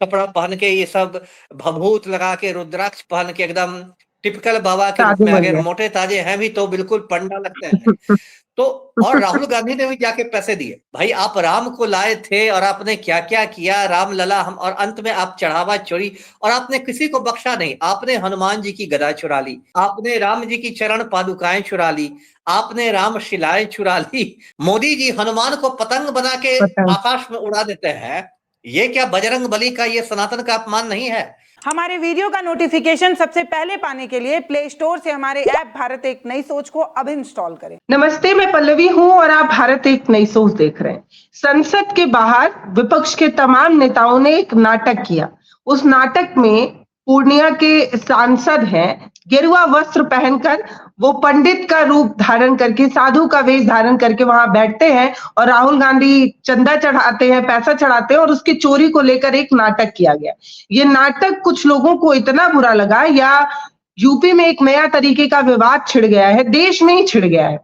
कपड़ा पहन के, ये सब भभूत लगा के, रुद्राक्ष पहन के एकदम टिपिकल बाबा के रूप साधु में, बन अगर गया। मोटे ताजे हैं भी तो बिल्कुल पंडा लगते हैं। तो और राहुल गांधी ने भी जाके पैसे दिए। भाई आप राम को लाए थे और आपने क्या क्या किया, राम लला हम, और अंत में आप चढ़ावा चोरी, और आपने किसी को बख्शा नहीं। आपने हनुमान जी की गदा चुरा ली, आपने राम जी की चरण पादुकाएं चुरा ली, आपने राम शिलाएं चुरा ली। मोदी जी हनुमान को पतंग बना के पतंग। आकाश में उड़ा देते हैं। ये क्या बजरंग बली का, ये सनातन का अपमान नहीं है? हमारे वीडियो का नोटिफिकेशन सबसे पहले पाने के लिए प्ले स्टोर से हमारे ऐप भारत एक नई सोच को अब इंस्टॉल करें। नमस्ते, मैं पल्लवी हूं और आप भारत एक नई सोच देख रहे हैं। संसद के बाहर विपक्ष के तमाम नेताओं ने एक नाटक किया। उस नाटक में पूर्णिया के सांसद हैं, गेरुआ वस्त्र पहनकर, वो पंडित का रूप धारण करके, साधु का वेश धारण करके वहां बैठते हैं और राहुल गांधी चंदा चढ़ाते हैं, पैसा चढ़ाते हैं और उसकी चोरी को लेकर एक नाटक किया गया। ये नाटक कुछ लोगों को इतना बुरा लगा, या यूपी में एक नया तरीके का विवाद छिड़ गया है, देश में ही छिड़ गया है,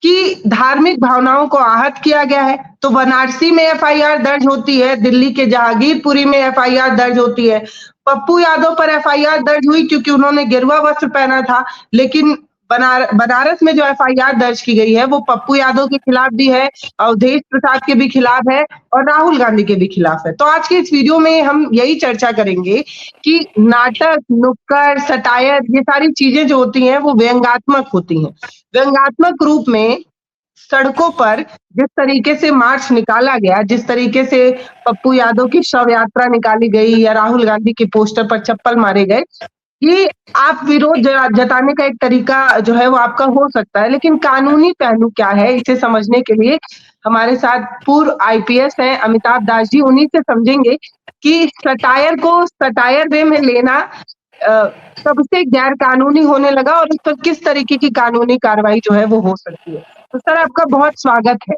कि धार्मिक भावनाओं को आहत किया गया है। तो वाराणसी में एफआईआर दर्ज होती है, दिल्ली के जहांगीरपुरी में एफआईआर दर्ज होती है। पप्पू यादव पर एफआईआर दर्ज हुई क्योंकि उन्होंने गेरुआ वस्त्र पहना था, लेकिन बनारस में जो एफआईआर दर्ज की गई है वो पप्पू यादव के खिलाफ भी है, अवधेश प्रसाद के भी खिलाफ है और राहुल गांधी के भी खिलाफ है। तो आज के इस वीडियो में हम यही चर्चा करेंगे कि नाटक, नुक्कड़, सटायर, ये सारी चीजें जो होती हैं वो व्यंग्यात्मक होती हैं। व्यंग्यात्मक रूप में सड़कों पर जिस तरीके से मार्च निकाला गया, जिस तरीके से पप्पू यादव की शव यात्रा निकाली गई या राहुल गांधी के पोस्टर पर चप्पल मारे गए, ये आप विरोध जताने का एक तरीका जो है वो आपका हो सकता है, लेकिन कानूनी पहलू क्या है इसे समझने के लिए हमारे साथ पूर्व आईपीएस हैं अमिताभ दास जी। उन्हीं से समझेंगे कि सटायर को सटायर वे में लेना कब से गैर कानूनी होने लगा और उस पर किस तरीके की कानूनी कार्रवाई जो है वो हो सकती है। तो सर, आपका बहुत स्वागत है।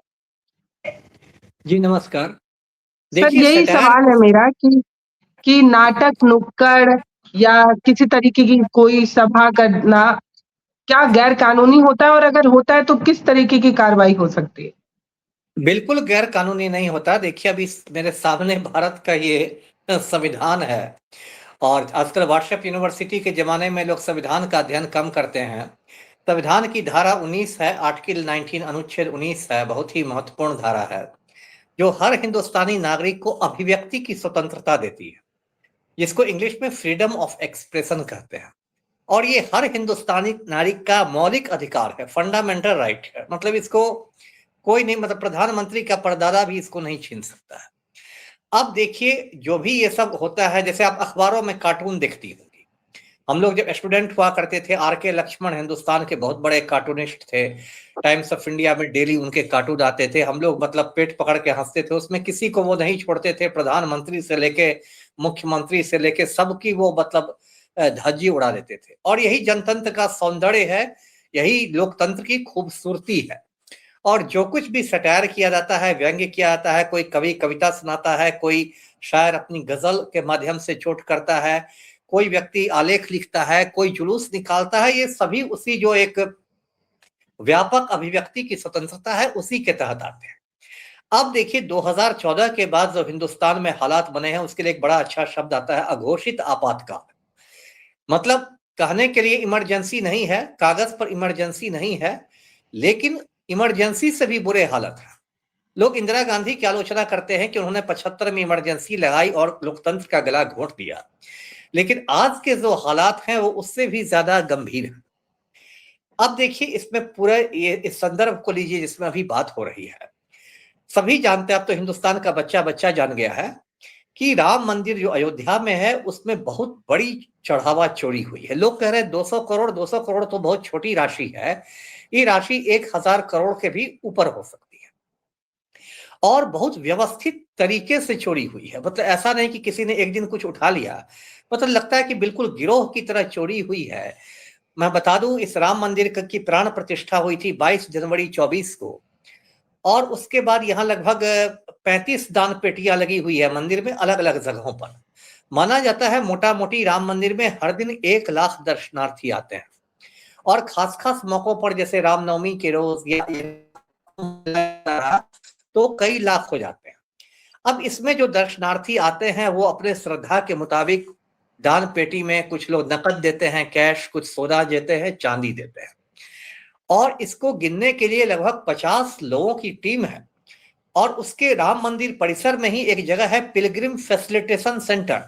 जी नमस्कार। सर, देखिए यही सवाल है मेरा कि नाटक, नुक्कड़ या किसी तरीके की कोई सभा करना क्या गैर कानूनी होता है, और अगर होता है तो किस तरीके की कार्रवाई हो सकती है? बिल्कुल गैर कानूनी नहीं होता। देखिए अभी मेरे सामने भारत का ये संविधान है, और आजकल व्हाट्सएप यूनिवर्सिटी के जमाने में लोग संविधान का अध्ययन कम करते हैं। संविधान की धारा 19 है, आर्टिकल 19 अनुच्छेद 19 है, बहुत ही महत्वपूर्ण धारा है, जो हर हिंदुस्तानी नागरिक को अभिव्यक्ति की स्वतंत्रता देती है, जिसको इंग्लिश में फ्रीडम ऑफ एक्सप्रेशन कहते हैं। और ये हर हिंदुस्तानी नागरिक का मौलिक अधिकार है, फंडामेंटल राइट है। मतलब इसको कोई नहीं, मतलब प्रधानमंत्री का परदादा भी इसको नहीं छीन सकता है। अब देखिए जो भी ये सब होता है, जैसे आप अखबारों में कार्टून देखती होंगी, हम लोग जब स्टूडेंट हुआ करते थे, आर के लक्ष्मण हिंदुस्तान के बहुत बड़े कार्टूनिस्ट थे। टाइम्स ऑफ इंडिया में डेली उनके कार्टून आते थे, हम लोग मतलब पेट पकड़ के हंसते थे। उसमें किसी को वो नहीं छोड़ते थे, प्रधानमंत्री से लेके मुख्यमंत्री से लेके सबकी वो मतलब धज्जी उड़ा देते थे। और यही जनतंत्र का सौंदर्य है, यही लोकतंत्र की खूबसूरती है। और जो कुछ भी सटायर किया जाता है, व्यंग्य किया जाता है, कोई कवि कविता सुनाता है, कोई शायर अपनी गजल के माध्यम से चोट करता है, कोई व्यक्ति आलेख लिखता है, कोई जुलूस निकालता है, ये सभी उसी जो एक व्यापक अभिव्यक्ति की स्वतंत्रता है उसी के तहत आते हैं। अब देखिए 2014 के बाद जो हिंदुस्तान में हालात बने हैं, उसके लिए एक बड़ा अच्छा शब्द आता है, अघोषित आपातकाल। मतलब कहने के लिए इमरजेंसी नहीं है, कागज पर इमरजेंसी नहीं है, लेकिन इमरजेंसी से भी बुरे हालत है। लोग इंदिरा गांधी की आलोचना करते हैं कि उन्होंने 75 में इमरजेंसी लगाई और लोकतंत्र का गला घोंट दिया, लेकिन आज के जो हालात हैं वो उससे भी ज्यादा गंभीर है। अब देखिए इसमें पूरा ये इस संदर्भ को लीजिए जिसमें अभी बात हो रही है। सभी जानते हैं, अब तो हिंदुस्तान का बच्चा बच्चा जान गया है कि राम मंदिर जो अयोध्या में है उसमें बहुत बड़ी चढ़ावा चोरी हुई है। लोग कह रहे हैं 200 करोड़, 200 करोड़ तो बहुत छोटी राशि है, ये राशि 1000 करोड़ के भी ऊपर हो सकती है। और बहुत व्यवस्थित तरीके से चोरी हुई है, मतलब ऐसा नहीं कि किसी ने एक दिन कुछ उठा लिया, मतलब लगता है कि बिल्कुल गिरोह की तरह चोरी हुई है। मैं बता दूं, इस राम मंदिर की प्राण प्रतिष्ठा हुई थी 22 जनवरी 24 को, और उसके बाद यहाँ लगभग 35 दान पेटियां लगी हुई है मंदिर में अलग अलग जगहों पर। माना जाता है मोटा मोटी राम मंदिर में हर दिन 1 लाख दर्शनार्थी आते हैं, और खास खास मौकों पर जैसे रामनवमी के रोज या तो कई लाख हो जाते हैं। अब इसमें जो दर्शनार्थी आते हैं वो अपने श्रद्धा के मुताबिक दान पेटी में कुछ लोग नकद देते हैं, कैश, कुछ सोना देते हैं, चांदी देते हैं, और इसको गिनने के लिए लगभग 50 लोगों की टीम है। और उसके राम मंदिर परिसर में ही एक जगह है पिलग्रिम फैसिलिटेशन सेंटर,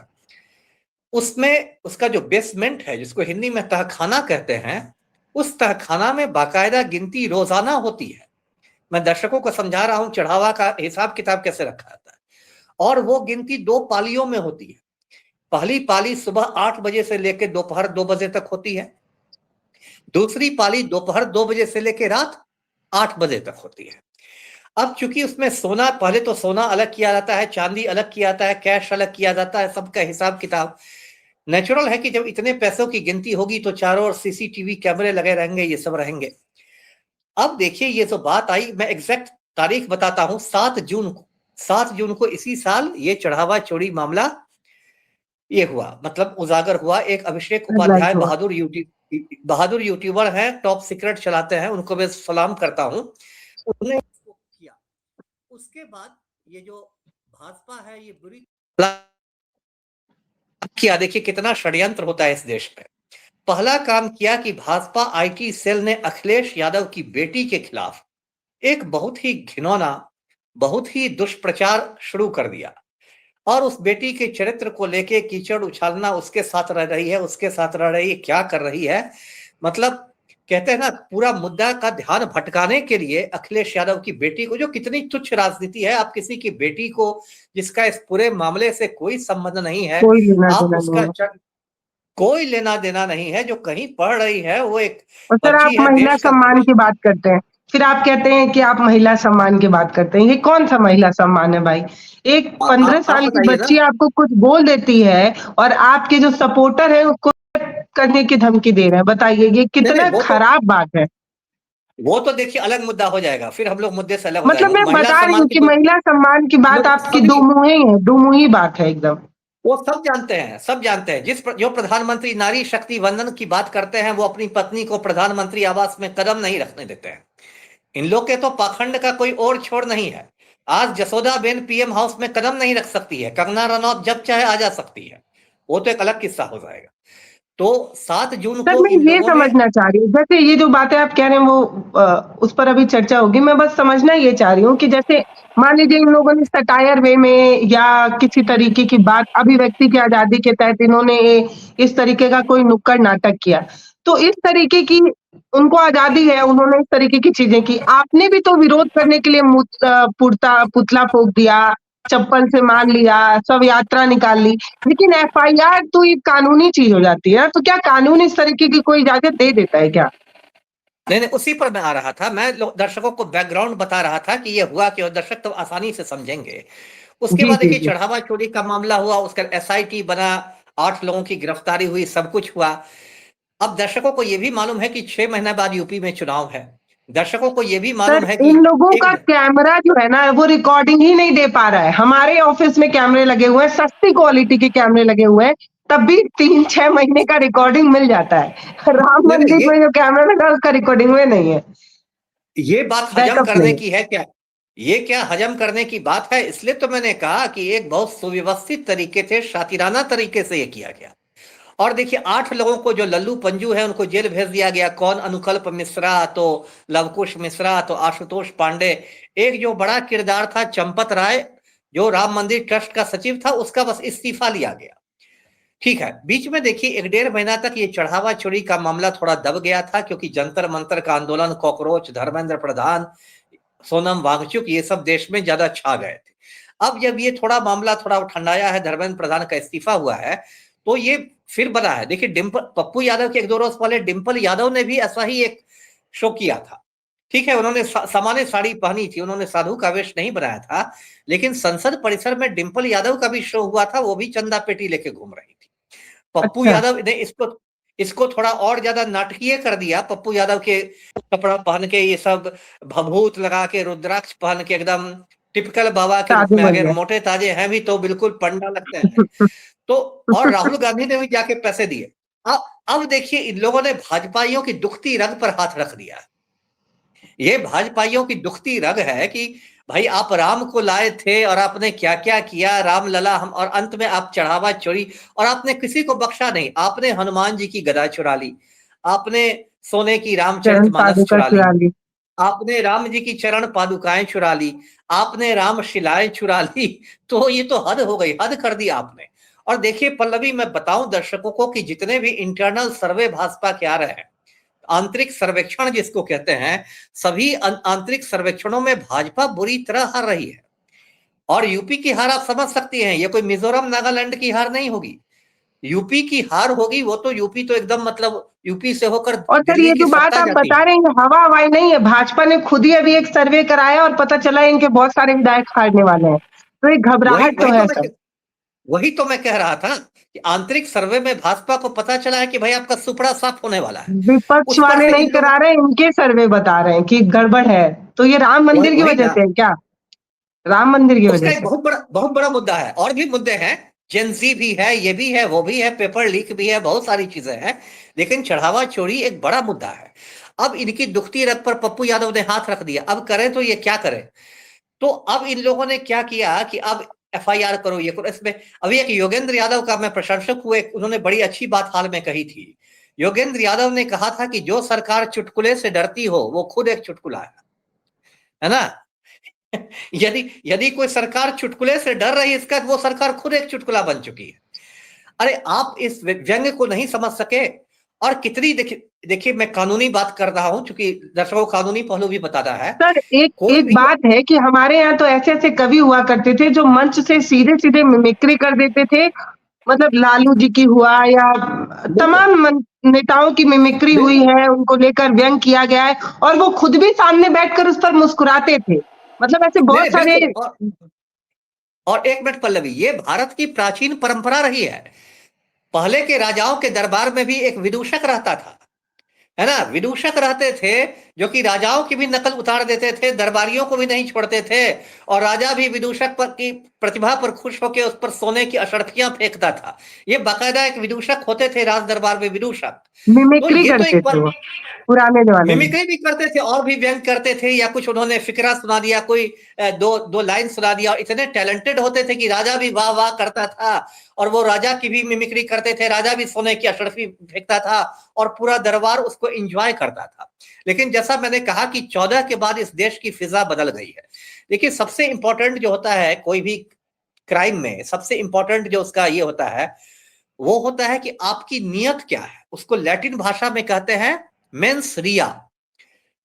उसमें उसका जो बेसमेंट है, जिसको हिंदी में तहखाना कहते हैं, उस तहखाना में बाकायदा गिनती रोजाना होती है। मैं दर्शकों को समझा रहा हूं चढ़ावा का हिसाब किताब कैसे रखा जाता है। और वो गिनती 2 पालियों में होती है। पहली पाली सुबह 8 बजे से लेकर दोपहर 2 बजे तक होती है। दूसरी पाली दोपहर 2 बजे से लेकर रात 8 बजे तक होती है। अब चूंकि उसमें सोना, पहले तो सोना अलग किया जाता है, चांदी अलग किया जाता है, कैश अलग किया जाता है, सबका हिसाब किताब। नेचुरल है कि जब इतने पैसों की गिनती होगी तो चारों ओर सीसीटीवी कैमरे लगे रहेंगे, ये सब रहेंगे। अब देखिए ये जो बात आई, मैं एग्जैक्ट तारीख बताता हूं, 7 जून को इसी साल ये चढ़ावा चोरी मामला ये हुआ, मतलब उजागर हुआ। एक अभिषेक उपाध्याय बहादुर यूट्यूबर हैं, टॉप सीक्रेट चलाते हैं, उनको मैं सलाम करता हूं, उन्होंने इसको किया। उसके बाद ये जो भाजपा है ये बुरी किया। देखिए कितना षड्यंत्र होता है इस देश में। पहला काम किया कि भाजपा आईटी सेल ने अखिलेश यादव की बेटी के खिलाफ एक बहुत ही घिनौना, बहुत ही दुष्प्रचार शुरू कर दिया, और उस बेटी के चरित्र को लेके कीचड़ उछालना, उसके साथ रह रही है, उसके साथ रह रही है, क्या कर रही है, मतलब कहते हैं ना, पूरा मुद्दा का ध्यान भटकाने के लिए अखिलेश यादव की बेटी को, जो कितनी तुच्छ राजनीति है, आप किसी की बेटी को जिसका इस पूरे मामले से कोई संबंध नहीं है, आप उसका कोई लेना देना नहीं है, जो कहीं पढ़ रही है, वो एक और सर आप बच्ची है, महिला देश का सम्मान की बात करते हैं, फिर आप कहते हैं कि आप महिला सम्मान की बात करते हैं। ये कौन सा महिला सम्मान है भाई? एक 15 आप साल की बताइए ना। बच्ची आपको कुछ बोल देती है और आपके जो सपोर्टर है उसको करने की धमकी दे रहे हैं, बताइए ये कितना खराब बात है। वो तो देखिए अलग मुद्दा हो जाएगा, फिर हम लोग मुद्दे से अलग हो मतलब जाएंगे। मैं महिला बता रही सम्मान हूँ कि महिला सम्मान की बात आपकी सभी दोमुही है, दोमुही बात है एकदम। वो सब जानते हैं, सब जानते हैं। जो प्रधानमंत्री नारी शक्ति वंदन की बात करते हैं, वो अपनी पत्नी को प्रधानमंत्री आवास में कदम नहीं रखने देते हैं। इन लोग के तो पाखंड का कोई और छोर नहीं है। आज जसोदा बेन पीएम हाउस में कदम नहीं रख सकती है, कंगना रनौत जब चाहे आ जा सकती है, वो तो एक अलग किस्सा हो जाएगा। तो 7 जून सर को मैं इन ये लोगों ने, समझना चाह रही हूँ, जैसे ये जो बातें आप कह रहे हैं वो उस पर अभी चर्चा होगी। मैं बस समझना ये चाह रही हूँ कि जैसे मान लीजिए इन लोगों ने सटायर वे में या किसी तरीके की बात, अभिव्यक्ति की आजादी के तहत इन्होंने इस तरीके का कोई नुक्कड़ नाटक किया, तो इस तरीके की उनको आजादी है, उन्होंने इस तरीके की चीजें की। आपने भी तो विरोध करने के लिए पुतला फूंक दिया, चप्पल से मार लिया, सब यात्रा निकाल ली, लेकिन एफआईआर तो एक कानूनी चीज हो जाती है। तो क्या कानून इस तरीके की कोई इजाजत दे देता है क्या? नहीं, उसी पर मैं आ रहा था। मैं दर्शकों को बैकग्राउंड बता रहा था कि ये हुआ कि दर्शक तो आसानी से समझेंगे। उसके जी बाद जी देखिए जी। चढ़ावा चोरी का मामला हुआ, उसका एसआईटी बना, 8 लोगों की गिरफ्तारी हुई, सब कुछ हुआ। अब दर्शकों को यह भी मालूम है कि 6 महीने बाद यूपी में चुनाव है। दर्शकों को यह भी सर मालूम है कि इन लोगों का एक, कैमरा जो है ना वो रिकॉर्डिंग ही नहीं दे पा रहा है। हमारे ऑफिस में कैमरे लगे हुए हैं, सस्ती क्वालिटी के कैमरे लगे हुए हैं, तब भी 3-6 महीने का रिकॉर्डिंग मिल जाता है। राम नहीं, मंदिर में जो कैमरा लगा उसका रिकॉर्डिंग में नहीं है, ये बात हजम बैकअप करने नहीं। की है क्या? ये क्या हजम करने की बात है? इसलिए तो मैंने कहा कि एक बहुत सुव्यवस्थित तरीके से, शातिराना तरीके से ये किया गया। और देखिए 8 लोगों को, जो लल्लू पंजू है, उनको जेल भेज दिया गया। कौन? अनुकल्प मिश्रा, तो लवकुश मिश्रा, तो आशुतोष पांडे। एक जो बड़ा किरदार था चंपत राय, जो राम मंदिर ट्रस्ट का सचिव था, उसका बस इस्तीफा लिया गया। ठीक है, बीच में देखिए 1-1.5 महीना तक ये चढ़ावा चोरी का मामला थोड़ा दब गया था, क्योंकि जंतर मंतर का आंदोलन, कॉकरोच, धर्मेंद्र प्रधान, सोनम वांगचुक, ये सब देश में ज्यादा छा गए थे। अब जब ये थोड़ा मामला थोड़ा ठंडाया है, धर्मेंद्र प्रधान का इस्तीफा हुआ है, तो ये फिर बना है। देखिए डिम्पल, पप्पू यादव के 1-2 रोज पहले डिम्पल यादव ने भी ऐसा ही एक शो किया था। ठीक है, उन्होंने सामान्य साड़ी पहनी थी, उन्होंने साधु का वेश नहीं बनाया था, लेकिन संसद परिसर में डिम्पल यादव का भी शो हुआ था, वो भी चंदा पेटी लेके घूम रही थी। पप्पू अच्छा यादव ने इसको थोड़ा और ज्यादा नाटकीय कर दिया। पप्पू यादव के कपड़ा पहन के, ये सब भभूत लगा के, रुद्राक्ष पहन के, एकदम टिपिकल बाबा के रूप साधु में आ बन गए। गया। मोटे ताजे हैं भी तो बिल्कुल पंडा लगते हैं। तो और राहुल गांधी ने भी जाके पैसे दिए। अब देखिए इन लोगों ने भाजपाइयों की दुखती रग पर हाथ रख दिया। ये भाजपाइयों की दुखती रग है कि भाई आप राम को लाए थे और आपने क्या क्या किया, राम लला हम, और अंत में आप चढ़ावा चोरी, और आपने किसी को बख्शा नहीं। आपने हनुमान जी की गदा चुरा ली, आपने सोने की चरण रामचरितमानस पादुका चुरा ली, चुरा ली। आपने राम जी की चरण पादुकाएं चुरा ली, आपने राम शिलाएं चुरा ली। तो ये तो हद हो गई, हद कर दी आपने। और देखिए पल्लवी, मैं बताऊं दर्शकों को कि जितने भी इंटरनल सर्वे भाजपा के आ रहे हैं, आंतरिक सर्वेक्षण जिसको कहते हैं, सभी आंतरिक सर्वेक्षणों में भाजपा बुरी तरह हार रही है। और यूपी की हार आप समझ सकती हैं, ये कोई मिजोरम नागालैंड की हार नहीं होगी, यूपी की हार होगी। वो तो यूपी तो एकदम मतलब यूपी से होकर और सर दिल्ली ये की जो बात सत्ता आप जाती बता है। रहे हैं हवा हवाई नहीं है, भाजपा ने खुद ही अभी एक सर्वे कराया और पता चला इनके बहुत सारे विधायक हारने वाले हैं, तो एक वही घबराहट तो वही तो है मैं सर। वही तो मैं कह रहा था कि आंतरिक सर्वे में भाजपा को पता चला है कि भाई आपका सुपड़ा साफ होने वाला है। विपक्ष उस पर वाले से नहीं इन लोगों, करा रहे, इनके सर्वे बता रहे हैं कि गड़बड़ है। तो ये राम मंदिर की वही वजह ना, से है क्या? राम मंदिर की उसका वजह एक से? बहुत बड़ा मुद्दा है, और भी मुद्दे हैं, जेंजी भी है, ये भी है, वो भी है, पेपर लीक भी है, बहुत सारी चीजें हैं। लेकिन चढ़ावा चोरी एक बड़ा मुद्दा है। अब इनकी दुखती रथ पर पप्पू यादव ने हाथ रख दिया, अब करें तो ये क्या करें। तो अब इन लोगों ने क्या किया कि अब एफआईआर करो, ये करो। इसमें अभी एक योगेंद्र यादव का मैं प्रशंसक हुए, उन्होंने बड़ी अच्छी बात हाल में कही थी। योगेंद्र यादव ने कहा था कि जो सरकार चुटकुले से डरती हो वो खुद एक चुटकुला है ना। यदि यदि कोई सरकार चुटकुले से डर रही है, इसका वो सरकार खुद एक चुटकुला बन चुकी है। अरे आप इस व्यंग्य को नहीं समझ सके। और कितनी देखिए मैं कानूनी बात कर रहा हूं, क्योंकि दर्शकों को कानूनी पहलू भी बताना है। सर एक कोई एक भी, बात है कि हमारे यहाँ तो ऐसे ऐसे कवि हुआ करते थे जो मंच से सीधे सीधे मिमिक्री कर देते थे। मतलब लालू जी की हुआ या बिल्कुल तमाम नेताओं की मिमिक्री हुई बिल्कुल है, उनको लेकर व्यंग किया गया है और वो खुद भी सामने बैठकर उस पर मुस्कुराते थे। मतलब ऐसे नहीं बहुत नहीं, सारे। बिल्कुल। और एक मिनट पल्लवी, ये भारत की प्राचीन परंपरा रही है। पहले के राजाओं के दरबार में भी एक विदूषक रहता था, है ना, विदूषक रहते थे, जो कि राजाओं की भी नकल उतार देते थे, दरबारियों को भी नहीं छोड़ते थे। और राजा भी विदूषक पर की प्रतिभा पर खुश होकर उस पर सोने की अशर्फियां फेंकता था। ये बाकायदा एक विदूषक होते थे राज दरबार में, विदूषक। तो मिमिक्री ये तो करते एक थे वो पुराने जमाने में। मिमिक्री भी करते थे और भी व्यंग करते थे, या कुछ उन्होंने फिकरा सुना दिया, कोई दो दो लाइन सुना दिया, और इतने टैलेंटेड होते थे कि राजा भी वाह वाह करता था। और वो राजा की भी मिमिक्री करते थे, राजा भी सोने की अशर्फी फेंकता था, और पूरा दरबार उसको एंजॉय करता था। लेकिन जैसा मैंने कहा कि 14 के बाद इस देश की फिजा बदल गई है। देखिए सबसे इंपॉर्टेंट जो होता है कोई भी क्राइम में, सबसे इंपॉर्टेंट जो उसका ये होता है, वो होता है कि आपकी नियत क्या है। उसको लैटिन भाषा में कहते हैं मेंस रिया,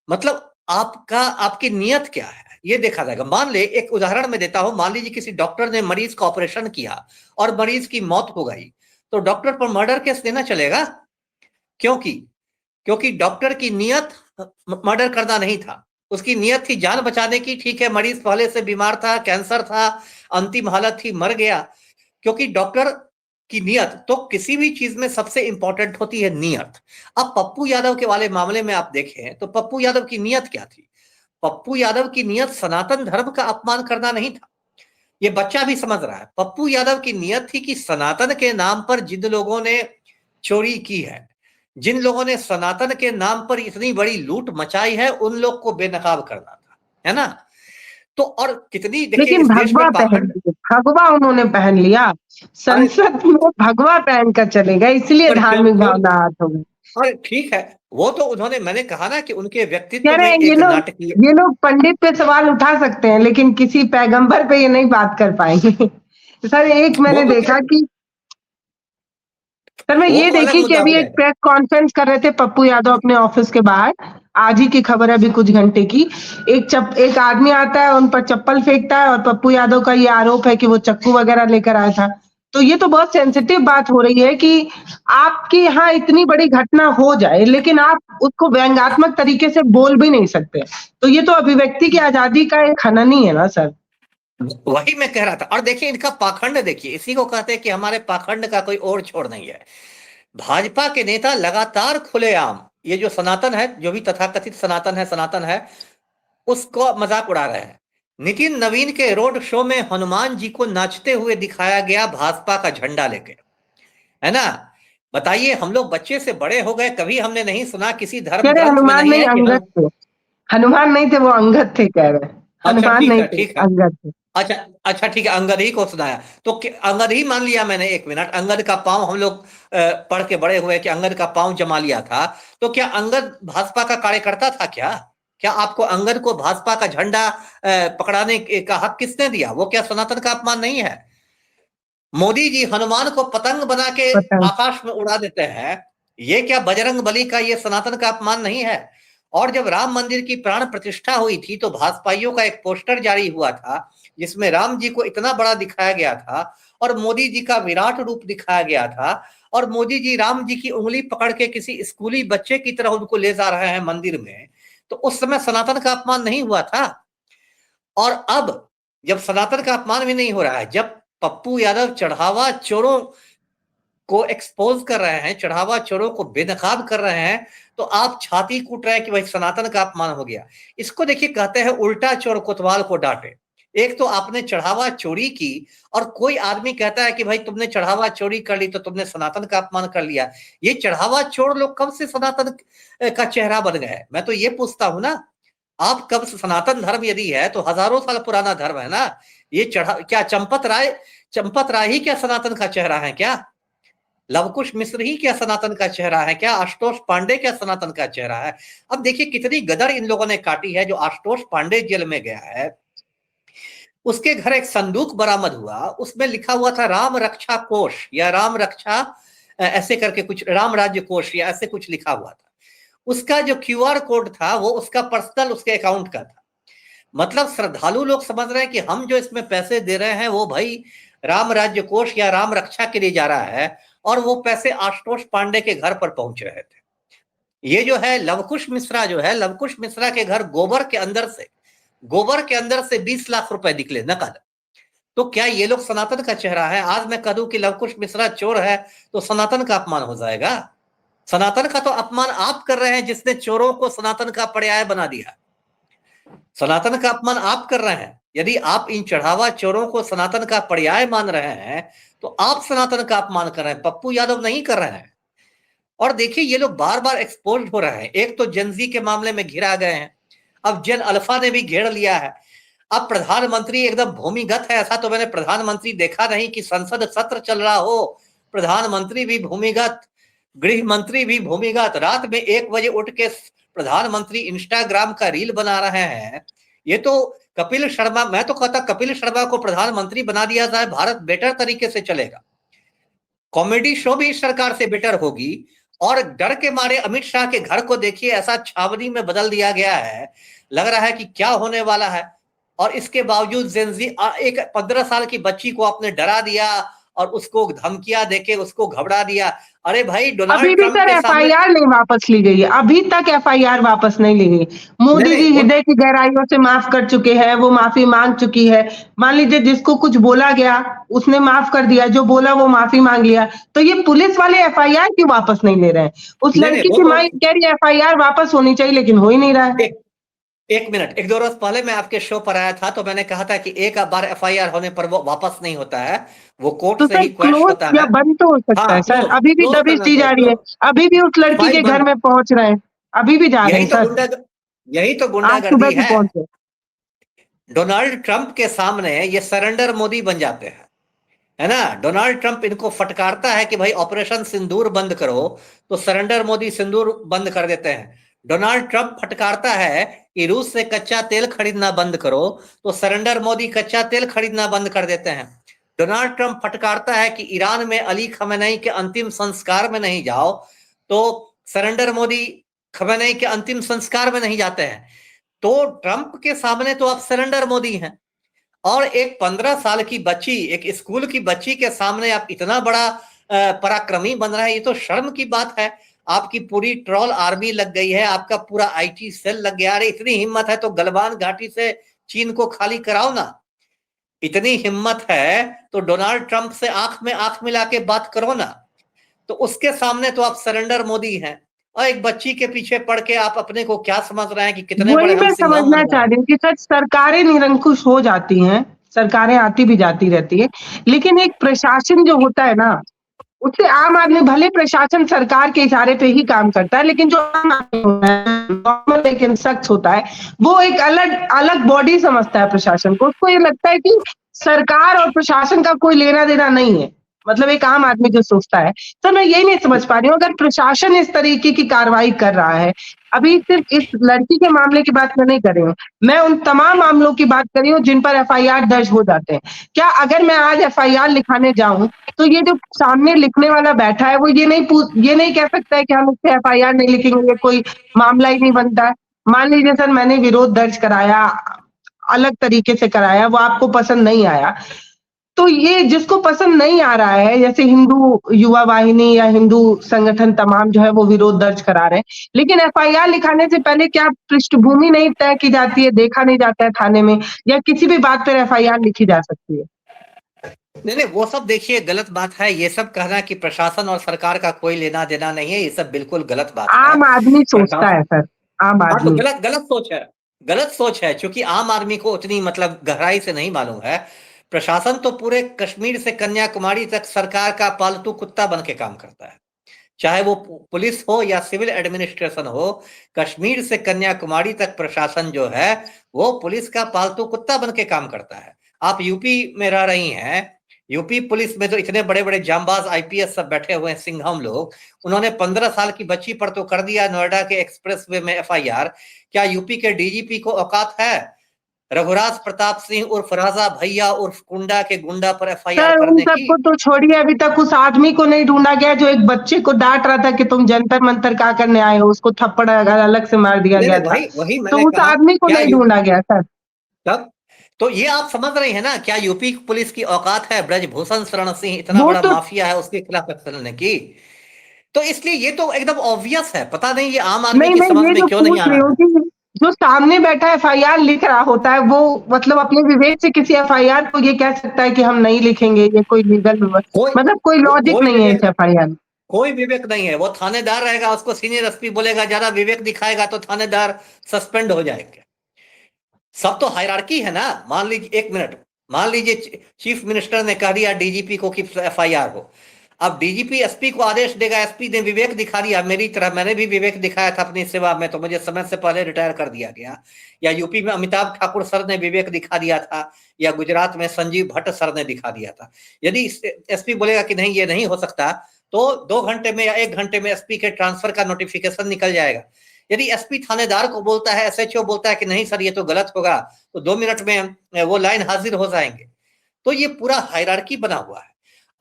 मतलब आपका आपकी नियत क्या है ये देखा जाएगा। मान ले, एक उदाहरण मैं देता हूं, मान लीजिए किसी डॉक्टर ने मरीज का ऑपरेशन किया और मरीज की मौत हो गई, तो डॉक्टर पर मर्डर केस देना चलेगा? क्योंकि क्योंकि डॉक्टर की नियत मर्डर करना नहीं था, उसकी नियत थी जान बचाने की। ठीक है, मरीज पहले से बीमार था, कैंसर था, अंतिम हालत थी, मर गया। क्योंकि डॉक्टर की नियत, तो किसी भी चीज में सबसे इंपॉर्टेंट होती है नियत। अब पप्पू यादव के वाले मामले में आप देखें तो पप्पू यादव की नियत क्या थी? पप्पू यादव की नियत सनातन धर्म का अपमान करना नहीं था, ये बच्चा भी समझ रहा है। पप्पू यादव की नियत थी कि सनातन के नाम पर जिन लोगों ने चोरी की है, जिन लोगों ने सनातन के नाम पर इतनी बड़ी लूट मचाई है, उन लोग को बेनकाब करना था, है ना। तो और कितनी देखिए लेकिन इस देश में भगवा पहन पाखंड। लिए, भगवा उन्होंने पहन लिया। अरे संसद में भगवा पहन कर चले गए, इसलिए पर क्यों धार्मिक क्यों, भावना हाथ हो गई। अरे ठीक है, वो तो उन्होंने, मैंने कहा ना कि उनके कह व्यक्तित्व रहे में हैं एक नाटकीय। ये लोग पंडित पे सवाल उठा सकते हैं लेकिन किसी पैगंबर पे ये नहीं बात कर पाएंगे। सर एक वो मैंने तो देखा खैर, कि सर मैं वो ये तो अलग देखी कि मुद्दा अभी हो एक जाएगा। प्रेस कॉन्फ्रेंस कर रहे थे पप्पू यादव अपने ऑफिस के बाहर। आज ही की खबर है, अभी कुछ घंटे की। एक आदमी आता है, उन पर चप्पल फेंकता है और पप्पू यादव का ये आरोप है कि वो चक्कू वगैरह लेकर आया था। तो ये तो बहुत सेंसिटिव बात हो रही है कि आपके यहाँ इतनी बड़ी घटना हो जाए लेकिन आप उसको व्यंग्यात्मक तरीके से बोल भी नहीं सकते। तो ये तो अभिव्यक्ति की आजादी का एक हनन ही है ना सर। वही मैं कह रहा था। और देखिए इनका पाखंड, देखिए इसी को कहते हैं कि हमारे पाखंड का कोई और छोर नहीं है। भाजपा के नेता लगातार खुलेआम ये जो सनातन है, जो भी तथाकथित सनातन है, उसको मजाक उड़ा रहे हैं। नितिन नवीन के रोड शो में हनुमान जी को नाचते हुए दिखाया गया, भाजपा का झंडा लेके, है ना। बताइए, हम लोग बच्चे से बड़े हो गए, कभी हमने नहीं सुना, किसी कह धर्म रहे ग्रंथ में हनुमान नहीं नहीं है कि अंगद थे, हनुमान नहीं थे वो अंगद थे कह रहे हैं। अच्छा हनुमान ठीक नहीं है, थे, ठीक है। अंगद थे। अच्छा अच्छा ठीक है, अंगद ही को सुनाया। तो अंगद ही मान लिया मैंने, एक मिनट, अंगद का पांव हम लोग पढ़ के बड़े हुए कि अंगद का पांव जमा लिया था। तो क्या अंगद भाजपा का कार्यकर्ता था क्या? क्या आपको अंगद को भाजपा का झंडा पकड़ाने का हक किसने दिया? वो क्या सनातन का अपमान नहीं है? मोदी जी हनुमान को पतंग बना के पता आकाश में उड़ा देते हैं, ये क्या बजरंग बली का, ये सनातन का अपमान नहीं है? और जब राम मंदिर की प्राण प्रतिष्ठा हुई थी तो भाजपाइयों का एक पोस्टर जारी हुआ था जिसमें राम जी को इतना बड़ा दिखाया गया था और मोदी जी का विराट रूप दिखाया गया था, और मोदी जी राम जी की उंगली पकड़ के किसी स्कूली बच्चे की तरह उनको ले जा रहे हैं मंदिर में। तो उस समय सनातन का अपमान नहीं हुआ था? और अब जब सनातन का अपमान भी नहीं हो रहा है, जब पप्पू यादव चढ़ावा चोरों को एक्सपोज कर रहे हैं, चढ़ावा चोरों को बेनकाब कर रहे हैं, तो आप छाती कूट रहे हैं कि भाई सनातन का अपमान हो गया। इसको देखिए, कहते हैं उल्टा चोर कोतवाल को डांटे। एक तो आपने चढ़ावा चोरी की और कोई आदमी कहता है कि भाई तुमने चढ़ावा चोरी कर ली तो तुमने सनातन का अपमान कर लिया। ये चढ़ावा चोर लोग कब से सनातन का चेहरा बन गए? मैं तो ये पूछता हूं ना, आप कब से, सनातन धर्म यदि है तो हजारों साल पुराना धर्म है ना। ये क्या चंपत राय ही क्या सनातन का चेहरा है क्या? लवकुश मिश्र ही क्या सनातन का चेहरा है क्या? आशुतोष पांडे क्या सनातन का चेहरा है? अब देखिए कितनी गदर इन लोगों ने काटी है। जो आशुतोष पांडे जेल में गया है, उसके घर एक संदूक बरामद हुआ, उसमें लिखा हुआ था राम रक्षा कोष या राम रक्षा ऐसे करके कुछ, राम राज्य कोष या ऐसे कुछ लिखा हुआ था। उसका जो क्यूआर कोड था वो उसका पर्सनल, उसके अकाउंट का था। मतलब श्रद्धालु लोग समझ रहे हैं कि हम जो इसमें पैसे दे रहे हैं वो भाई राम राज्य कोष या राम रक्षा के लिए जा रहा है, और वो पैसे आशुतोष पांडे के घर पर पहुंच रहे थे। ये जो है लवकुश मिश्रा, जो है लवकुश मिश्रा के घर गोबर के अंदर से 20 लाख रुपए निकले नकद। तो क्या ये लोग सनातन का चेहरा है? आज मैं कह दूं कि लवकुश मिश्रा चोर है तो सनातन का अपमान हो जाएगा? सनातन का तो अपमान आप कर रहे हैं जिसने चोरों को सनातन का पर्याय बना दिया। सनातन का अपमान आप कर रहे हैं। यदि आप इन चढ़ावा चोरों को सनातन का पर्याय मान रहे हैं तो आप सनातन का अपमान कर रहे हैं, पप्पू यादव नहीं कर रहे हैं। और देखिए ये लोग बार बार एक्सपोज हो रहे हैं। एक तो जेनजी के मामले में घिरा गए हैं, अब जेन अल्फा ने भी घेर लिया है। अब प्रधानमंत्री एकदम भूमिगत है, ऐसा तो मैंने प्रधानमंत्री देखा नहीं कि संसद सत्र चल रहा हो, प्रधानमंत्री भी भूमिगत, गृह मंत्री भी भूमिगत, रात में 1 बजे उठ के प्रधानमंत्री इंस्टाग्राम का रील बना रहे हैं। ये तो कपिल शर्मा, मैं तो कहता कपिल शर्मा को प्रधानमंत्री बना दिया जाए, भारत बेटर तरीके से चलेगा। कॉमेडी शो भी इस सरकार से बेटर होगी। और डर के मारे अमित शाह के घर को देखिए, ऐसा छावनी में बदल दिया गया है, लग रहा है कि क्या होने वाला है। और इसके बावजूद जेनजी, एक 15 साल की बच्ची को आपने डरा दिया और उसको धमकियां देके उसको घबरा दिया। अरे भाई अभी डोनाल्ड भी ट्रंप सर के सामने, एफआईआर नहीं वापस ली गई है, अभी तक एफआईआर वापस नहीं ली गई। नहीं मोदी नहीं जी हृदय की गहराइयों से माफ कर चुके हैं, वो माफी मांग चुकी है। मान लीजिए जिसको कुछ बोला गया उसने माफ कर दिया, जो बोला वो माफी मांग लिया। तो ये पुलिस वाले एफआईआर क्यों वापस नहीं ले रहे हैं? उस नहीं नहीं लड़की वो की तो मां कह रही है एफआईआर वापस होनी चाहिए, लेकिन हो ही नहीं रहा है। एक मिनट, 1-2 रोज पहले मैं आपके शो पर आया था तो मैंने कहा था कि एक बार एफआईआर होने पर वो वापस नहीं होता है, वो कोर्ट तो से सर ही क्वैश क्लोज होता या है। बंद तो हो सकता हाँ, है सर, क्लोज अभी भी क्लोज दबिश करना दी चाहिए, जा रही है। क्लोज, अभी भी उस लड़की फाइल के घर बंद। में पहुंच रहे हैं, अभी भी जा रहे यही हैं तो सर। गुंडा यही तो आज सुबह गुंडागर्दी भी है। पहुंचे। डोनाल्ड ट्रंप के सामने ये सरेंडर मोदी बन जाते हैं, है ना। डोनाल्ड ट्रंप इनको फटकारता है कि भाई ऑपरेशन सिंदूर बंद करो, तो सरेंडर मोदी सिंदूर बंद कर देते हैं। डोनाल्ड ट्रंप फटकारता है कि रूस से कच्चा तेल खरीदना बंद करो, तो सरेंडर मोदी कच्चा तेल खरीदना बंद कर देते हैं। डोनाल्ड ट्रंप फटकारता है कि ईरान में अली खमेनेई के अंतिम संस्कार में नहीं जाओ, तो सरेंडर मोदी खमेनेई के अंतिम संस्कार में नहीं जाते हैं। तो ट्रंप के सामने तो आप सरेंडर मोदी हैं, और एक 15 साल की बच्ची, एक स्कूल की बच्ची के सामने आप इतना बड़ा पराक्रमी बन रहा है, ये तो शर्म की बात है। आपकी पूरी ट्रोल आर्मी लग गई है, आपका पूरा आईटी सेल लग गया। अरे इतनी हिम्मत है तो गलवान घाटी से चीन को खाली कराओ ना। इतनी हिम्मत है तो डोनाल्ड ट्रंप से आंख में आंख मिला के बात करो ना। तो उसके सामने तो आप सरेंडर मोदी हैं, और एक बच्ची के पीछे पड़ के आप अपने को क्या समझ रहे हैं कि कितने वही बड़े हम मैं सिंघम बन समझना गए चाह हैं। रही हूँ कि सच सरकारें निरंकुश हो जाती हैं, सरकारें आती भी जाती रहती है, लेकिन एक प्रशासन जो होता है ना, उससे आम आदमी, भले प्रशासन सरकार के इशारे पे ही काम करता है, लेकिन जो आम आदमी होता है, नॉर्मल लेकिन शख्स होता है, वो एक अलग अलग बॉडी समझता है प्रशासन को। उसको ये लगता है कि सरकार और प्रशासन का कोई लेना देना नहीं है। मतलब एक आम आदमी जो सोचता है, तो मैं यही नहीं समझ पा रही हूँ, अगर प्रशासन इस तरीके की कार्रवाई कर रहा है, अभी सिर्फ इस लड़की के मामले की बात मैं नहीं कर रही हूँ, मैं उन तमाम मामलों की बात कर रही हूँ जिन पर एफआईआर दर्ज हो जाते हैं। क्या अगर मैं आज एफआईआर लिखाने जाऊं, तो ये जो सामने लिखने वाला बैठा है, वो ये नहीं कह सकता है कि हम इससे एफआईआर नहीं लिखेंगे, ये कोई मामला ही नहीं बनता है। मान लीजिए सर, मैंने विरोध दर्ज कराया, अलग तरीके से कराया, वो आपको पसंद नहीं आया, तो ये जिसको पसंद नहीं आ रहा है, जैसे हिंदू युवा वाहिनी या हिंदू संगठन तमाम जो है वो विरोध दर्ज करा रहे हैं, लेकिन एफआईआर लिखाने से पहले क्या पृष्ठभूमि नहीं तय की जाती है, देखा नहीं जाता है थाने में, या किसी भी बात पर एफआईआर लिखी जा सकती है? नहीं, वो सब देखिए गलत बात है। ये सब कहना कि प्रशासन और सरकार का कोई लेना देना नहीं है, ये सब बिल्कुल गलत बात है। आम आदमी सोचता प्रशासन, है सर, आम हाँ, तो आदमी। गलत गलत सोच है। गलत सोच है, क्योंकि आम आदमी को उतनी मतलब गहराई से नहीं मालूम है। प्रशासन तो पूरे कश्मीर से कन्याकुमारी तक सरकार का पालतू कुत्ता बन के काम करता है। चाहे वो पुलिस हो या सिविल एडमिनिस्ट्रेशन हो, कश्मीर से कन्याकुमारी तक प्रशासन जो है वो पुलिस का पालतू कुत्ता बन के काम करता है। आप यूपी में रह रही हैं, यूपी पुलिस में तो इतने बड़े बड़े जांबाज आईपीएस सब बैठे हुए हैं, सिंघम लोग। उन्होंने 15 साल की बच्ची पर तो कर दिया नोएडा के एक्सप्रेसवे में एफआईआर। क्या यूपी के डीजीपी को औकात है रघुराज प्रताप सिंह उर्फ राजा भैया उर्फ कुंडा के गुंडा पर एफआईआर सर उन करने की? सबको तो छोड़िए, अभी तक उस आदमी को नहीं ढूंढा गया जो एक बच्चे को डांट रहा था कि तुम जंतर मंतर क्या करने आए हो, उसको थप्पड़ अलग से मार दिया नहीं गया नहीं, था। वही वही तो मैंने उस कहा। आदमी को क्या नहीं ढूंढा गया सर। तब तो ये आप समझ रहे हैं ना, क्या यूपी पुलिस की औकात है ब्रजभूषण शरण सिंह इतना वो बड़ा तो माफिया है उसके खिलाफ एक्शन लेने की? तो इसलिए ये तो एकदम ऑब्वियस है। पता नहीं ये आम आदमी नहीं, की मैं समझ ये में जो क्यों नहीं पूछ आ रही रहा हूँ है। कि जो सामने बैठा एफआईआर लिख रहा होता है, वो मतलब अपने विवेक से किसी एफआईआर को ये कह सकता है कि हम नहीं लिखेंगे, ये कोई लीगल, कोई मतलब कोई लॉजिक कोई नहीं है विवेक इस एफआईआर में। कोई विवेक नहीं है। वो थानेदार रहेगा, उसको सीनियर एसपी बोलेगा, ज्यादा विवेक दिखाएगा तो थानेदार सस्पेंड हो जाएंगे। सब तो हायरार्की है ना। मान लीजिए, एक मिनट, मान लीजिए चीफ मिनिस्टर ने कह दिया डीजीपी को कि एफआईआर हो। अब डीजीपी एसपी को आदेश देगा, एसपी ने विवेक दिखा दिया, मेरी तरह मैंने भी विवेक दिखाया था अपनी सेवा में, तो मुझे समय से पहले रिटायर कर दिया गया। या यूपी में अमिताभ ठाकुर सर ने विवेक दिखा दिया था, या गुजरात में संजीव भट्ट सर ने दिखा दिया था। यदि एसपी बोलेगा कि नहीं ये नहीं हो सकता, तो 2 घंटे में या 1 घंटे में एसपी के ट्रांसफर का नोटिफिकेशन निकल जाएगा। यदि एसपी थानेदार को बोलता है, एसएचओ बोलता है कि नहीं सर ये तो गलत होगा, तो 2 मिनट में वो लाइन हाजिर हो जाएंगे। तो ये पूरा हायरार्की बना हुआ है।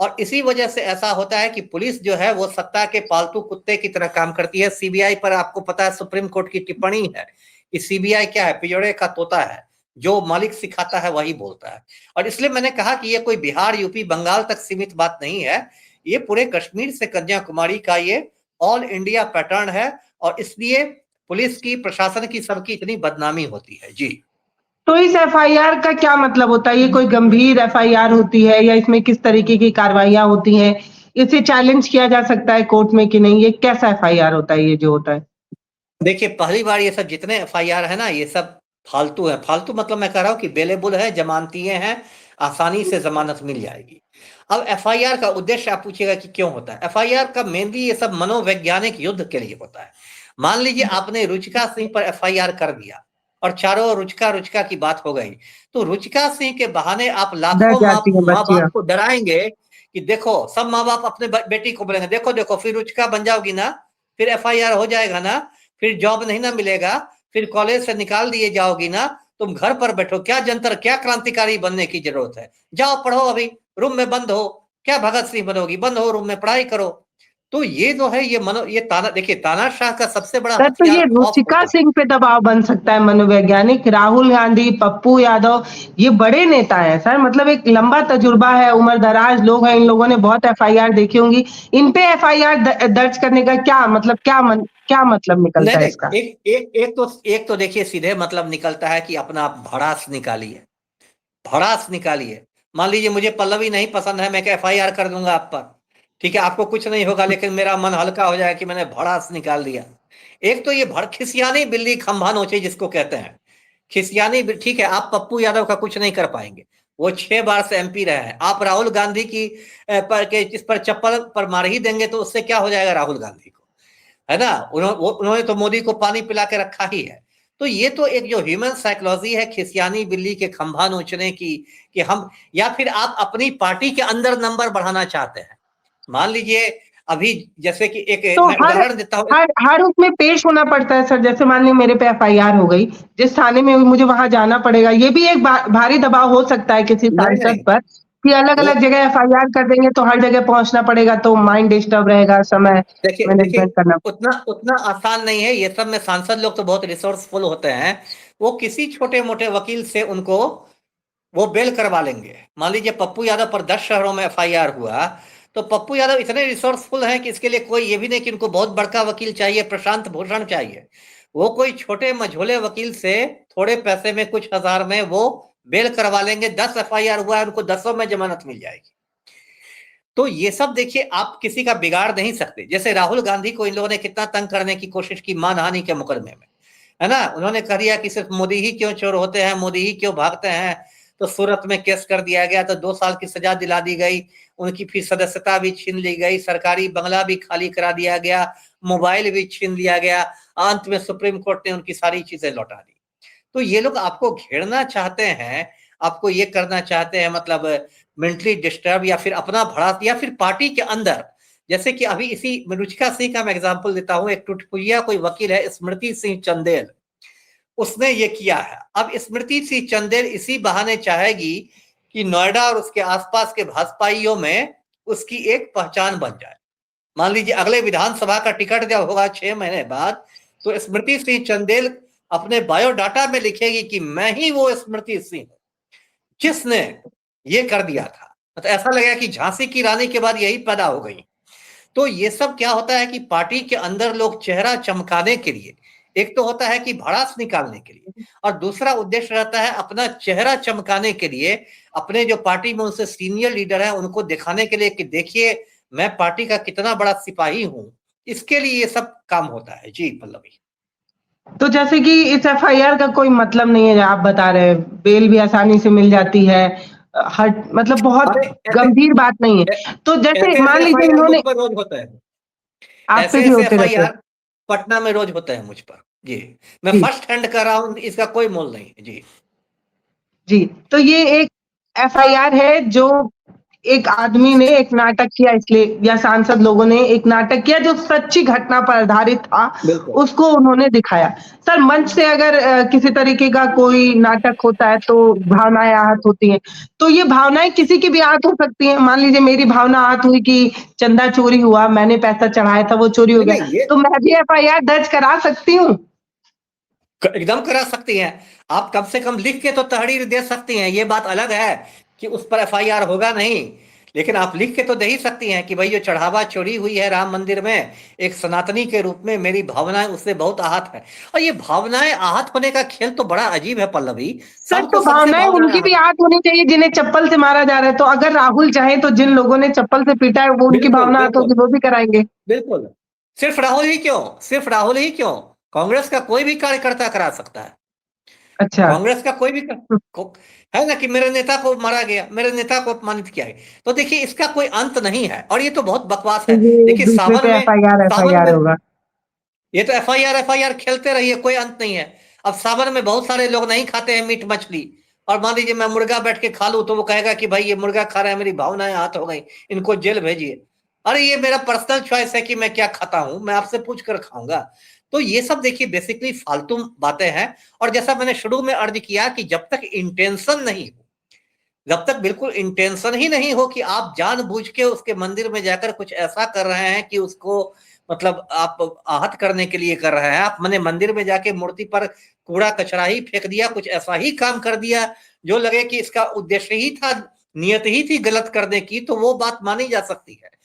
और इसी वजह से ऐसा होता है कि पुलिस जो है वो सत्ता के पालतू कुत्ते की तरह काम करती है। सीबीआई पर आपको पता है सुप्रीम कोर्ट की टिप्पणी है कि सीबीआई क्या है, पिंजड़े का तोता है, जो मालिक सिखाता है वही बोलता है। और इसलिए मैंने कहा कि ये कोई बिहार यूपी बंगाल तक सीमित बात नहीं है, ये पूरे कश्मीर से कन्याकुमारी का ये ऑल इंडिया पैटर्न है। और इसलिए पुलिस की, प्रशासन की, सबकी इतनी बदनामी होती है। जी, तो इस एफआईआर का क्या मतलब होता है? ये कोई गंभीर एफआईआर होती है, या इसमें किस तरीके की कार्रवाइयां होती हैं? इसे चैलेंज किया जा सकता है कोर्ट में कि नहीं? ये कैसा एफआईआर होता है ये जो होता है? देखिए पहली बार ये सब जितने एफआईआर है ना, ये सब फालतू है। फालतू मतलब मैं कह रहा हूँ कि बेलेबुल है, जमानतीय हैं, आसानी से जमानत मिल जाएगी। अब एफआईआर का उद्देश्य आप पूछिएगा कि क्यों होता है। एफआईआर का मेनली ये सब मनोवैज्ञानिक युद्ध के लिए होता है। मान लीजिए आपने रुचिका सिंह पर एफआईआर कर दिया और चारों ओर रुचिका रुचिका की बात हो गई, तो रुचिका सिंह के बहाने आप डर लाखों जाती है माँ बच्चियां। बाप को डराएंगे कि देखो, सब माँ बाप अपने बेटी को बोलेंगे देखो देखो, फिर रुचिका बन जाओगी ना, फिर एफआईआर हो जाएगा ना, फिर जॉब नहीं ना मिलेगा, फिर कॉलेज से निकाल दिए जाओगी ना, तुम घर पर बैठो, क्या जंतर, क्या क्रांतिकारी बनने की जरूरत है? जाओ पढ़ो, अभी रूम में बंद हो, क्या भगत सिंह बनोगी? बंद हो रूम में, पढ़ाई करो। तो ये जो है ये ताना, देखिए तानाशाह का सबसे बड़ा सर तो ये हथियार खौफ रुचिका होता है। सिंह पे दबाव बन सकता है मनोवैज्ञानिक? राहुल गांधी, पप्पू यादव, ये बड़े नेता हैं सर, मतलब एक लंबा तजुर्बा है, उम्र दराज लोग हैं, इन लोगों ने बहुत एफआईआर देखी होंगी। इन पे एफआईआर दर्ज करने का क्या मतलब, क्या मतलब नहीं निकलता है नहीं, इसका? एक तो देखिए सीधे मतलब निकलता है कि अपना आप भड़ास निकालिए, भड़ास निकालिए। मान लीजिए मुझे पल्लवी नहीं पसंद है, मैं क्या एफआईआर कर दूंगा आप पर? ठीक है, आपको कुछ नहीं होगा, लेकिन मेरा मन हल्का हो जाएगा कि मैंने भड़ास निकाल दिया। एक तो ये भड़ खिसियानी बिल्ली खंभा नोचे जिसको कहते हैं, खिसियानी ठीक है, आप पप्पू यादव का कुछ नहीं कर पाएंगे, वो 6 बार से एमपी रहे हैं। आप राहुल गांधी की इस पर चप्पल पर मार ही देंगे तो उससे क्या हो जाएगा राहुल गांधी को, है ना। उन्होंने तो मोदी को पानी पिला के रखा ही है। तो ये तो एक जो ह्यूमन साइकोलॉजी है खिसियानी बिल्ली के खंभा नोचने की, कि हम, या फिर आप अपनी पार्टी के अंदर नंबर बढ़ाना चाहते हैं। मान लीजिए अभी जैसे कि तो मैं उदाहरण देता हूँ। हर उसमें पेश होना पड़ता है सर। जैसे मान लीजिए मेरे पे एफआईआर हो गई, जिस थाने में मुझे वहां जाना पड़ेगा, ये भी एक भारी दबाव हो सकता है किसी नहीं सांसद नहीं, पर कि अलग वो अलग जगह एफआईआर कर देंगे तो हर जगह पहुंचना पड़ेगा, तो माइंड डिस्टर्ब रहेगा, समय देखिए मैनेजमेंट करना। उतना उतना आसान नहीं है ये सब में। सांसद लोग तो बहुत रिसोर्सफुल होते हैं, वो किसी छोटे मोटे वकील से उनको वो बेल करवा लेंगे। मान लीजिए पप्पू यादव पर 10 शहरों में एफआईआर हुआ, तो पप्पू यादव इतने रिसोर्सफुल हैं कि इसके लिए कोई ये भी नहीं कि उनको बहुत बड़का वकील चाहिए, प्रशांत भूषण चाहिए। वो कोई छोटे मझोले वकील से थोड़े पैसे में, कुछ हजार में वो बेल करवा लेंगे। 10 एफआईआर हुआ है, उनको 10 में जमानत मिल जाएगी। तो ये सब देखिए आप किसी का बिगाड़ नहीं सकते। जैसे राहुल गांधी को इन लोगों ने कितना तंग करने की कोशिश की मानहानि के मुकदमे में, है ना। उन्होंने कह दिया कि सिर्फ मोदी ही क्यों चोर होते हैं, मोदी ही क्यों भागते हैं। तो सूरत में केस कर दिया गया, तो 2 साल की सजा दिला दी गई, उनकी फिर सदस्यता भी छीन ली गई, सरकारी बंगला भी खाली करा दिया गया, मोबाइल भी छीन लिया गया। अंत में सुप्रीम कोर्ट ने उनकी सारी चीजें लौटा दी। तो ये लोग आपको घेरना चाहते हैं, आपको ये करना चाहते हैं, मतलब मेंटली डिस्टर्ब, या फिर अपना भड़ा, या फिर पार्टी के अंदर। जैसे कि अभी इसी रुचिका सिंह का मैं एग्जांपल देता हूं। एक टुटपुइया कोई वकील है स्मृति सिंह चंदेल, उसने ये किया है। अब स्मृति सिंह चंदेल इसी बहाने चाहेगी कि नोएडा और उसके आसपास के भाजपाइयों में उसकी एक पहचान बन जाए। मान लीजिए अगले विधानसभा का टिकट जब होगा 6 महीने बाद, तो स्मृति सिंह चंदेल अपने बायोडाटा में लिखेगी कि मैं ही वो स्मृति सिंह हूं जिसने ये कर दिया था। तो ऐसा लगेगा कि झांसी की रानी के बाद यही पैदा हो गई। तो ये सब क्या होता है कि पार्टी के अंदर लोग चेहरा चमकाने के लिए, एक तो होता है कि भड़ास निकालने के लिए, और दूसरा उद्देश्य रहता है अपना चेहरा चमकाने के लिए, अपने जो पार्टी में उनसे सीनियर लीडर है उनको दिखाने के लिए कि देखिए मैं पार्टी का कितना बड़ा सिपाही हूं। इसके लिए ये सब काम होता है। जी पल्लवी। तो जैसे कि इस एफआईआर का कोई मतलब नहीं है, आप बता रहे हैं बेल भी आसानी से मिल जाती है, हर मतलब बहुत अरे गंभीर बात नहीं है। तो जैसे ऐसे मान ऐसे लीजिए एफआईआर मुझ इन्होंने, पर रोज होता है। आप पे ऐसे भी ऐसे होते रहते हैं। एफआईआर पटना में रोज होता है मुझ पर। जी, मैं जी फर्स्ट हैंड कर रहा हूं, इसका कोई मोल नहीं है। जी जी। तो ये एक एफआईआर है जो एक आदमी ने एक नाटक किया, इसलिए, या सांसद लोगों ने एक नाटक किया जो सच्ची घटना पर आधारित था, बिल्कुल। उसको उन्होंने दिखाया। सर मंच से अगर किसी तरीके का कोई नाटक होता है तो भावनाएं आहत होती हैं, तो ये भावनाएं किसी की भी आहत हो सकती हैं। मान लीजिए मेरी भावना आहत हुई कि चंदा चोरी हुआ, मैंने पैसा चढ़ाया था, वो चोरी हो नहीं गया, नहीं, ये तो मैं भी एफआईआर दर्ज करा सकती हूँ। एकदम करा सकती हैं। आप कम से कम लिख के तो तहरीर दे सकती हैं। ये बात अलग है कि उस पर एफआईआर होगा नहीं, लेकिन आप लिख के तो दे ही सकती हैं कि भाई जो चढ़ावा चोरी हुई है राम मंदिर में, एक सनातनी के रूप में मेरी भावनाएं उससे बहुत आहत है। और ये भावनाएं आहत होने का खेल तो बड़ा अजीब है पल्लवी। सर तो सबको सबसे भावनाएं भावनाएं उनकी भी आहत। आहत होनी चाहिए जिन्हें चप्पल से मारा जा रहा है। तो अगर राहुल चाहे तो जिन लोगों ने चप्पल से पीटा है वो उनकी बिल्कुल भावना आहत बिल्कुल होगी, वो भी कराएंगे। बिल्कुल। सिर्फ राहुल ही क्यों, सिर्फ राहुल ही क्यों, कांग्रेस का कोई भी कार्यकर्ता करा सकता है। अच्छा। कांग्रेस का कोई भी है ना, कि मेरे नेता को मारा गया, मेरे नेता को अपमानित किया गया। तो देखिए इसका कोई अंत नहीं है, और ये तो बहुत बकवास तो है। ये देखिए दूसरे पे एफआईआर सावन एफआईआर में होगा। ये तो एफआईआर खेलते रहिए, कोई अंत नहीं है। अब सावन में बहुत सारे लोग नहीं खाते हैं मीट मछली, और मान लीजिए मैं मुर्गा बैठ के खा लूं तो वो कहेगा कि भाई ये मुर्गा खा रहा है, मेरी भावनाएं आहत हो गई, इनको जेल भेजिए। अरे ये मेरा पर्सनल चॉइस है कि मैं क्या खाता हूं, मैं आपसे पूछ कर खाऊंगा। तो ये सब देखिए बेसिकली फालतू बातें हैं। और जैसा मैंने शुरू में अर्ज किया कि जब तक इंटेंशन नहीं हो, जब तक बिल्कुल इंटेंशन ही नहीं हो कि आप जानबूझ के उसके मंदिर में जाकर कुछ ऐसा कर रहे हैं कि उसको, मतलब आप आहत करने के लिए कर रहे हैं, आप मैंने मंदिर में जाके मूर्ति पर कूड़ा कचरा ही फेंक दिया, कुछ ऐसा ही काम कर दिया जो लगे कि इसका उद्देश्य ही था, नियत ही थी गलत करने की, तो वो बात मानी जा सकती है।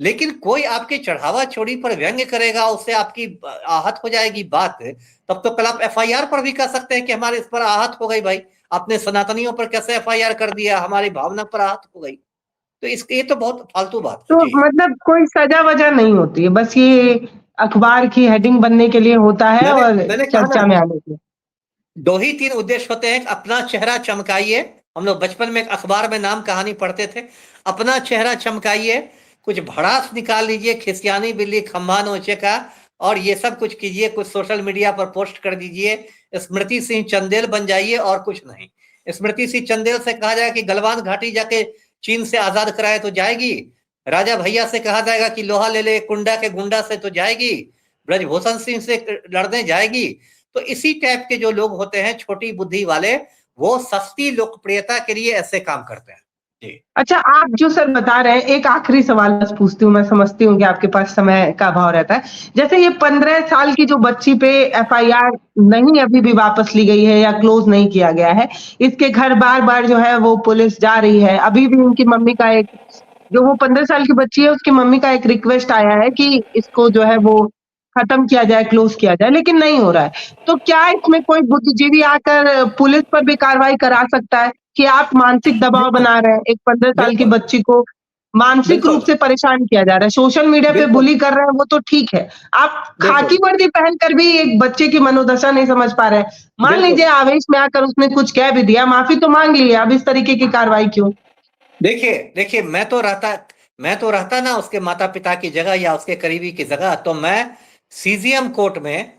लेकिन कोई आपके चढ़ावा चोरी पर व्यंग्य करेगा, उससे आपकी आहत हो जाएगी बात, तब तो कल आप एफआईआर पर भी कह सकते हैं कि हमारे इस पर आहत हो गई, भाई आपने सनातनियों पर कैसे एफआईआर कर दिया, हमारी भावना पर आहत हो गई। तो इसके ये तो बहुत फालतू बात है। तो जी मतलब कोई सजा वजह नहीं होती है, बस ये अखबार की हेडिंग बनने के लिए होता है मैंने और मैंने कहा ना, चर्चा में आने के लिए। 2 ही 3 उद्देश्य होते हैं। अपना चेहरा चमकाइए हम लोग बचपन में एक अखबार में नाम कहानी पढ़ते थे, अपना चेहरा चमकाइए, कुछ भड़ास निकाल लीजिए, खिसियानी बिल्ली खम्भा नोचे का, और ये सब कुछ कीजिए, कुछ सोशल मीडिया पर पोस्ट कर दीजिए, स्मृति सिंह चंदेल बन जाइए और कुछ नहीं। स्मृति सिंह चंदेल से कहा जाए कि गलवान घाटी जाके चीन से आजाद कराए तो जाएगी, राजा भैया से कहा जाएगा कि लोहा ले ले कुंडा के गुंडा से तो जाएगी, ब्रजभूषण सिंह से लड़ने जाएगी। तो इसी टाइप के जो लोग होते हैं छोटी बुद्धि वाले, वो सस्ती लोकप्रियता के लिए ऐसे काम करते हैं। जी। अच्छा, आप जो सर बता रहे हैं, एक आखिरी सवाल बस पूछती हूँ, मैं समझती हूँ कि आपके पास समय का अभाव रहता है। जैसे ये 15 साल की जो बच्ची पे एफआईआर नहीं अभी भी वापस ली गई है या क्लोज नहीं किया गया है, इसके घर बार-बार जो है वो पुलिस जा रही है। अभी भी उनकी मम्मी का एक, जो वो 15 साल की बच्ची है, उसकी मम्मी का एक रिक्वेस्ट आया है कि इसको जो है वो खत्म किया जाए, क्लोज किया जाए, लेकिन नहीं हो रहा है। तो क्या इसमें कोई बुद्धिजीवी आकर पुलिस पर भी कार्रवाई करा सकता है कि आप मानसिक दबाव बिल्कुल बना रहे हैं? एक 15 साल की बिल्कुल बच्ची को मानसिक रूप बिल्कुल से परेशान किया जा रहा है। सोशल मीडिया पे बिल्कुल बुली कर रहे हैं, वो तो ठीक है। आप खाकी बिल्कुल वर्दी पहनकर भी एक बच्चे की मनोदशा नहीं समझ पा रहे हैं। मान बिल्कुल लीजिए आवेश में आकर उसने कुछ कह भी दिया, माफी तो मांग ली है, अब इस तरीके की कार्रवाई क्यों? देखिए देखिए, मैं तो रहता ना उसके माता पिता की जगह या उसके करीबी की जगह, तो मैं सीजीएम कोर्ट में,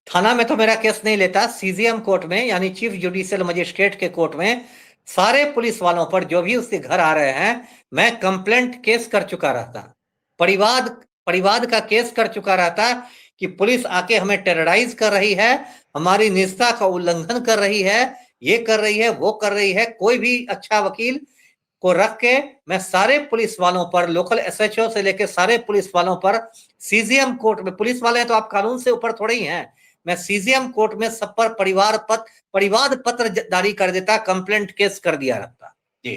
थाना में तो मेरा केस नहीं लेता, सीजीएम कोर्ट में यानी चीफ जुडिशियल मजिस्ट्रेट के कोर्ट में सारे पुलिस वालों पर जो भी उसके घर आ रहे हैं, मैं कंप्लेंट केस कर चुका रहता, परिवाद परिवाद का केस कर चुका रहता कि पुलिस आके हमें टेरराइज कर रही है, हमारी निजता का उल्लंघन कर रही है, ये कर रही है, वो कर रही है। कोई भी अच्छा वकील को रख के मैं सारे पुलिस वालों पर, लोकल एसएचओ से लेकर सारे पुलिस वालों पर सीजीएम कोर्ट में, पुलिस वाले हैं तो आप कानून से ऊपर थोड़े ही हैं, मैं सीजीएम कोर्ट में सब पर परिवाद पत्र जारी कर देता, कंप्लेंट केस कर दिया रहता। जी।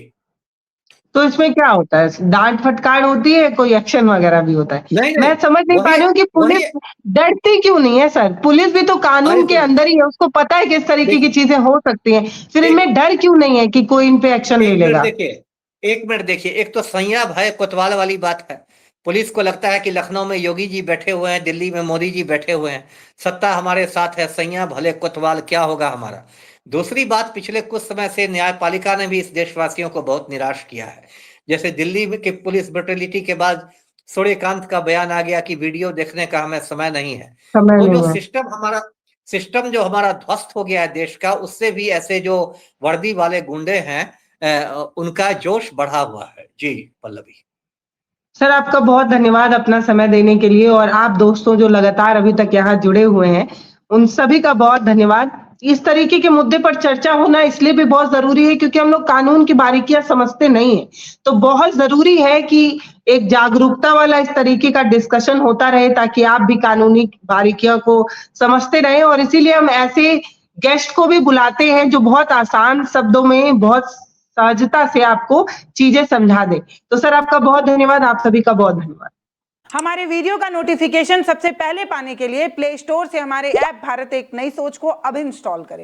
तो इसमें क्या होता है? डांट फटकार होती है, कोई एक्शन वगैरह भी होता है? नहीं मैं नहीं, समझ नहीं पा वही रही हूँ कि वही पुलिस डरती क्यों नहीं है सर? पुलिस भी तो अरे कानून के सुनिए, अंदर ही है, उसको पता है किस तरीके की देखिए, चीजें हो सकती हैं। फिर एक इनमें डर क्यों नहीं है कि कोई इन पे एक्शन ले एक मिनट लेगा? देखिए, एक मिनट देखिए, एक तो सैया भय कोतवाल वाली बात है। पुलिस को लगता है कि लखनऊ में योगी जी बैठे हुए हैं, दिल्ली में मोदी जी बैठे हुए हैं, सत्ता हमारे साथ है, सैया भले कोतवाल क्या होगा हमारा। दूसरी बात, पिछले कुछ समय से न्यायपालिका ने भी इस देशवासियों को बहुत निराश किया है। जैसे दिल्ली में के पुलिस ब्रुटलिटी के बाद सूर्यकांत का बयान आ गया कि वीडियो देखने का हमें समय नहीं है। समय तो जो नहीं है। सिस्टम जो हमारा ध्वस्त हो गया है देश का, उससे भी ऐसे जो वर्दी वाले गुंडे हैं, उनका जोश बढ़ा हुआ है। जी पल्लवी। सर, आपका बहुत धन्यवाद अपना समय देने के लिए, और आप दोस्तों जो लगातार अभी तक यहाँ जुड़े हुए हैं, उन सभी का बहुत धन्यवाद। इस तरीके के मुद्दे पर चर्चा होना इसलिए भी बहुत ज़रूरी है क्योंकि हम लोग कानून की बारीकियाँ समझते नहीं हैं। तो बहुत ज़रूरी है कि एक जागरूकता वाला इस तरीके का डिस्कशन होता रहे ताकि आप भी कानूनी बारीकियों को समझते रहें, और इसीलिए हम ऐसे गेस्ट को भी बुलाते हैं जो बहुत आसान शब्दों में, बहुत सहजता से आपको चीज़ें समझा दें। तो सर, आपका बहुत धन्यवाद, आप सभी का बहुत धन्यवाद। हमारे वीडियो का नोटिफिकेशन सबसे पहले पाने के लिए प्ले स्टोर से हमारे ऐप भारत एक नई सोच को अब इंस्टॉल करें।